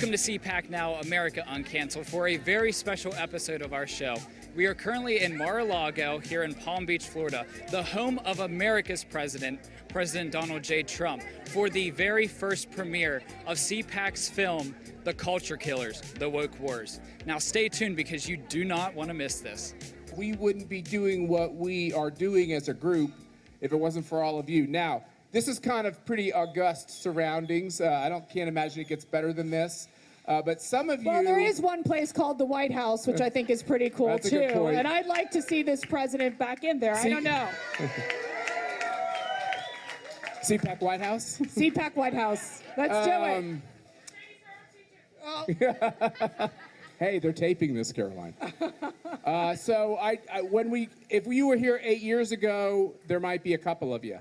Welcome to CPAC Now, America Uncanceled, for a very special episode of our show. We are currently in Mar-a-Lago here in Palm Beach, Florida, the home of America's president, President Donald J. Trump, for the very first premiere of CPAC's film, The Culture Killers, The Woke Wars. Now stay tuned because you do not want to miss this. We wouldn't be doing what we are doing as a group if it wasn't for all of you. Now, this is kind of pretty august surroundings. Can't imagine it gets better than this. But some of you... Well, there is one place called the White House, which I think is pretty cool, That's a too. good point. And I'd like to see this president back in there. I don't know. CPAC White House? CPAC White House. Let's do it. Hey, they're taping this, Caroline. If you were here 8 years ago, there might be a couple of you.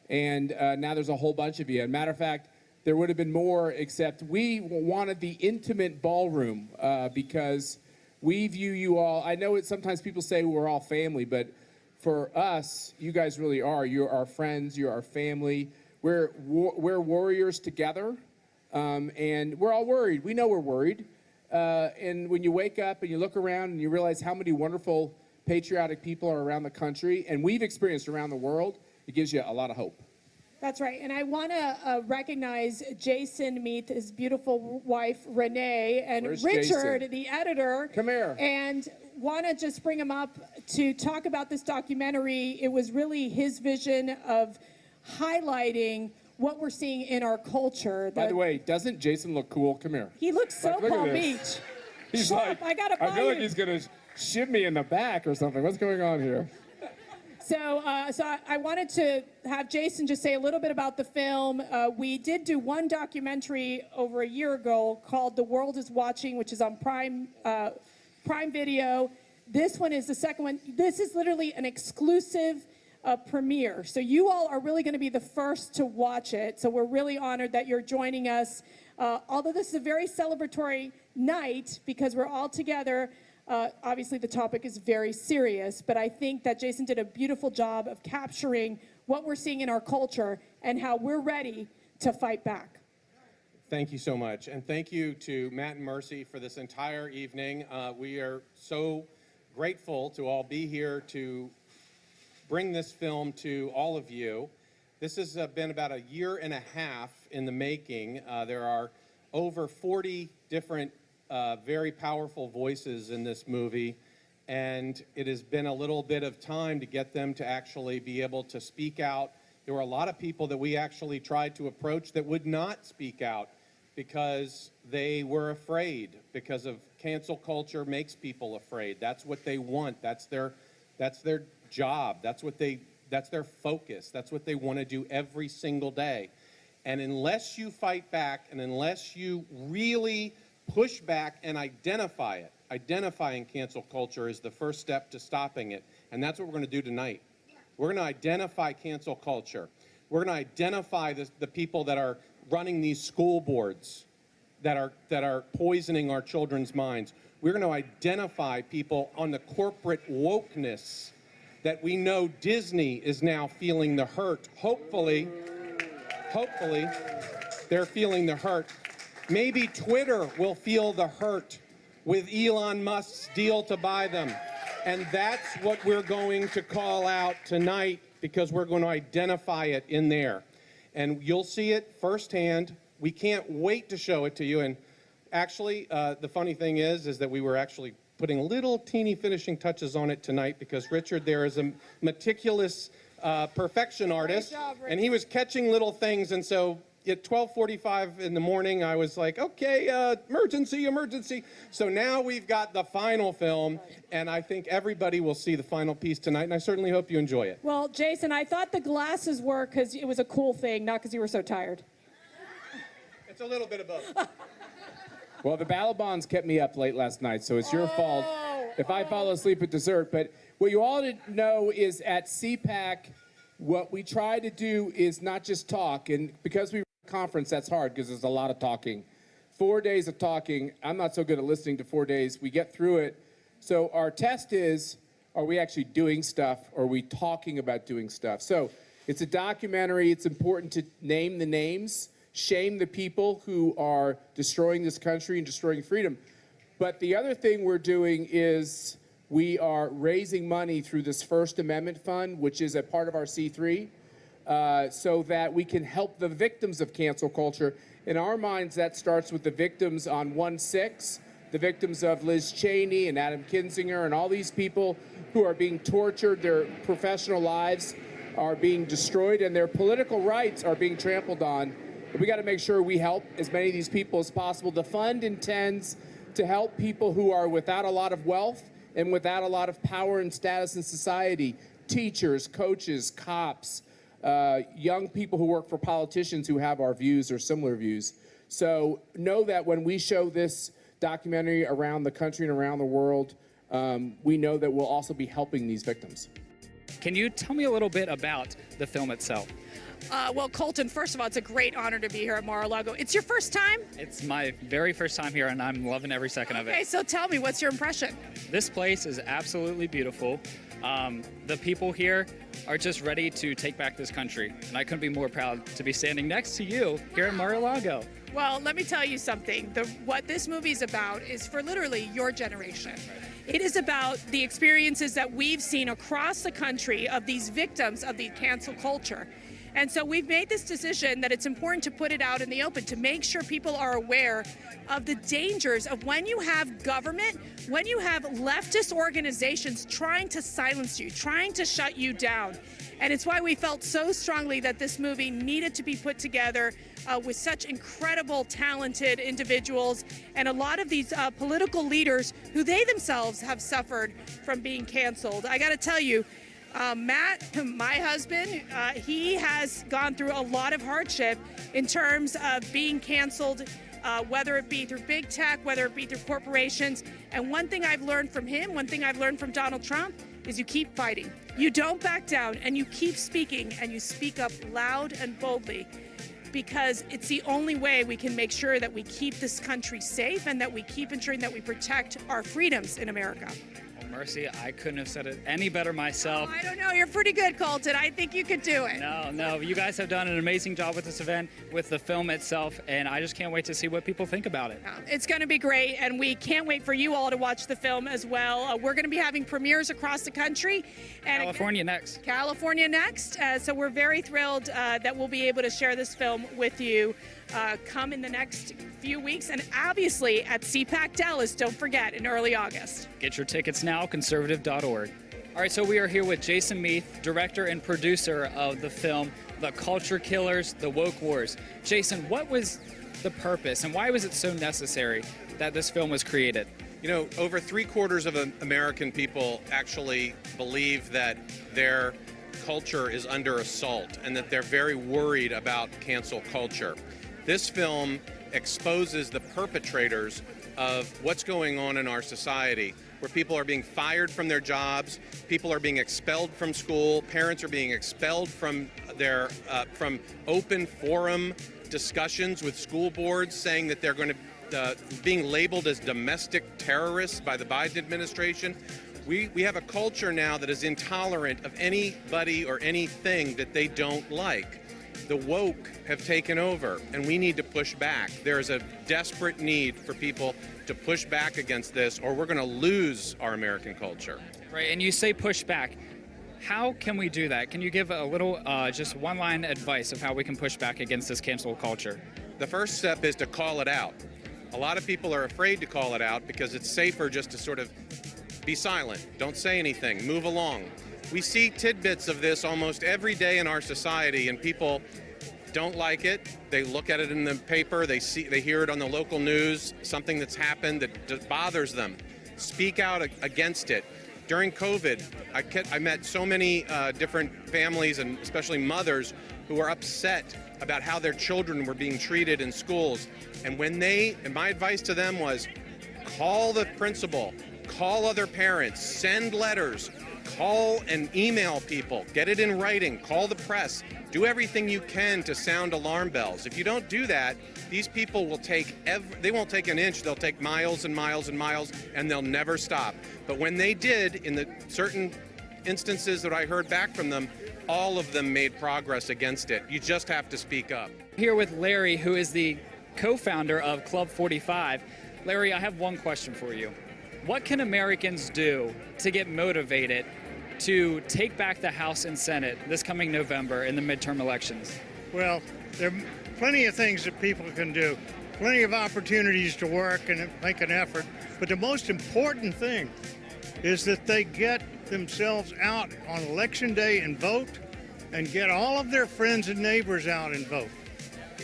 And now there's a whole bunch of you. As a matter of fact, there would have been more, except we wanted the intimate ballroom because we view you all. I know sometimes people say we're all family, but for us, you guys really are. You're our friends. You're our family. We're warriors together, and we're all worried. We know we're worried. And when you wake up and you look around and you realize how many wonderful patriotic people are around the country, and we've experienced around the world, it gives you a lot of hope. That's right. And I want to recognize Jason Meath, his beautiful wife, Renee, and Where's Richard, Jason? the editor. Come here. And want to just bring him up to talk about this documentary. It was really his vision of highlighting what we're seeing in our culture. By the way, doesn't Jason look cool? Come here. He looks so Look at Palm this. Beach. He's Sharp, like, I feel like he's going to ship me in the back or something. What's going on here? So I wanted to have Jason just say a little bit about the film. We did do one documentary over a year ago called The World is Watching, which is on Prime Video. This one is the second one. This is literally an exclusive premiere. So you all are really going to be the first to watch it. So we're really honored that you're joining us. Although this is a very celebratory night because we're all together. Obviously, the topic is very serious, but I think that Jason did a beautiful job of capturing what we're seeing in our culture and how we're ready to fight back. Thank you so much, and thank you to Matt and Mercy for this entire evening. We are so grateful to all be here to bring this film to all of you. This has been about a year and a half in the making. There are over 40 different very powerful voices in this movie, and it has been a little bit of time to get them to actually be able to speak out. There were a lot of people that we actually tried to approach that would not speak out because they were afraid, because of cancel culture makes people afraid. That's what they want. That's their job. That's their focus. That's what they want to do every single day. And unless you fight back and unless you really push back and identify it. Identifying cancel culture is the first step to stopping it. And that's what we're going to do tonight. We're going to identify cancel culture. We're going to identify the people that are running these school boards that are poisoning our children's minds. We're going to identify people on the corporate wokeness that we know Disney is now feeling the hurt. Hopefully, they're feeling the hurt. Maybe Twitter will feel the hurt with Elon Musk's deal to buy them. And that's what we're going to call out tonight because we're going to identify it in there. And you'll see it firsthand. We can't wait to show it to you. And actually, the funny thing is that we were actually putting little teeny finishing touches on it tonight because Richard there is a meticulous perfection artist. Great job, Richard. And he was catching little things. And so at 12:45 in the morning, I was like, okay, emergency. So now we've got the final film, and I think everybody will see the final piece tonight, and I certainly hope you enjoy it. Well, Jason, I thought the glasses were because it was a cool thing, not because you were so tired. It's a little bit of both. Well, the Ballabons kept me up late last night, so it's your fault if I fall asleep at dessert. But what you all didn't know is at CPAC, what we try to do is not just talk, and because we conference, that's hard because there's a lot of talking. 4 days of talking. I'm not so good at listening to 4 days. We get through it. So our test is, are we actually doing stuff, or are we talking about doing stuff? So it's a documentary. It's important to name the names shame the people who are destroying this country and destroying freedom. But the other thing we're doing is we are raising money through this First Amendment Fund, which is a part of our C3, so that we can help the victims of cancel culture. In our minds, that starts with the victims on 1/6, the victims of Liz Cheney and Adam Kinzinger and all these people who are being tortured, their professional lives are being destroyed, and their political rights are being trampled on. We got to make sure we help as many of these people as possible. The fund intends to help people who are without a lot of wealth and without a lot of power and status in society, teachers, coaches, cops, young people who work for politicians who have our views or similar views. So know that when we show this documentary around the country and around the world, we know that we'll also be helping these victims. Can you tell me a little bit about the film itself? Well, Colton, first of all, it's a great honor to be here at Mar-a-Lago. It's your first time? It's my very first time here, and I'm loving every second of it. Okay, so tell me, what's your impression? This place is absolutely beautiful. The people here are just ready to take back this country, and I couldn't be more proud to be standing next to you here in Mar-a-Lago. Well, let me tell you something. What this movie is about is for literally your generation. It is about the experiences that we've seen across the country of these victims of the cancel culture. And so we've made this decision that it's important to put it out in the open, to make sure people are aware of the dangers of when you have government, when you have leftist organizations trying to silence you, trying to shut you down. And it's why we felt so strongly that this movie needed to be put together with such incredible, talented individuals and a lot of these political leaders who they themselves have suffered from being canceled. I got to tell you, Matt, my husband, he has gone through a lot of hardship in terms of being canceled, whether it be through big tech, whether it be through corporations. And one thing I've learned from him, one thing I've learned from Donald Trump, is you keep fighting. You don't back down, and you keep speaking, and you speak up loud and boldly, because it's the only way we can make sure that we keep this country safe and that we keep ensuring that we protect our freedoms in America. Mercy, I couldn't have said it any better myself. I don't know, you're pretty good, Colton. I think you could do it. No, you guys have done an amazing job with this event, with the film itself, and I just can't wait to see what people think about it. It's going to be great, and we can't wait for you all to watch the film as well. We're going to be having premieres across the country. And California next. California next. So we're very thrilled that we'll be able to share this film with you come in the next few weeks, and obviously at CPAC Dallas, don't forget, in early August. Get your tickets now, conservative.org. All right, so we are here with Jason Meath, director and producer of the film The Culture Killers, The Woke Wars. Jason, what was the purpose and why was it so necessary that this film was created? You know, over 3/4 of American people actually believe that their culture is under assault and that they're very worried about cancel culture. This film exposes the perpetrators of what's going on in our society, where people are being fired from their jobs, people are being expelled from school, parents are being expelled from their from open forum discussions with school boards, saying that they're going to being labeled as domestic terrorists by the Biden administration. We have a culture now that is intolerant of anybody or anything that they don't like. The woke have taken over, and we need to push back. There is a desperate need for people to push back against this, or we're going to lose our American culture. Right, and you say push back. How can we do that? Can you give a little, just one-line advice of how we can push back against this cancel culture? The first step is to call it out. A lot of people are afraid to call it out because it's safer just to sort of be silent, don't say anything, move along. We see tidbits of this almost every day in our society, and people don't like it. They look at it in the paper, they hear it on the local news, something that's happened that bothers them. Speak out against it. During COVID, I met so many different families, and especially mothers, who were upset about how their children were being treated in schools. And my advice to them was, call the principal, call other parents, send letters, call and email people, get it in writing, call the press, do everything you can to sound alarm bells. If you don't do that, these people will they won't take an inch, they'll take miles and miles and miles, and they'll never stop. But when they did, in the certain instances that I heard back from them, all of them made progress against it. You just have to speak up. Here with Larry, who is the co-founder of Club 45. Larry, I have one question for you. What can Americans do to get motivated to take back the House and Senate this coming November in the midterm elections? Well, there are plenty of things that people can do, plenty of opportunities to work and make an effort, but the most important thing is that they get themselves out on election day and vote, and get all of their friends and neighbors out and vote.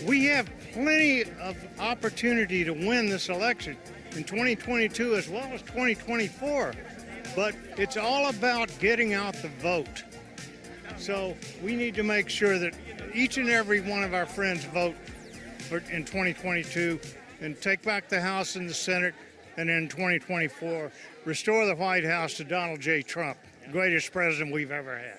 We have plenty of opportunity to win this election in 2022 as well as 2024, but it's all about getting out the vote. So we need to make sure that each and every one of our friends vote in 2022 and take back the House and the Senate, and in 2024, restore the White House to Donald J. Trump, the greatest president we've ever had.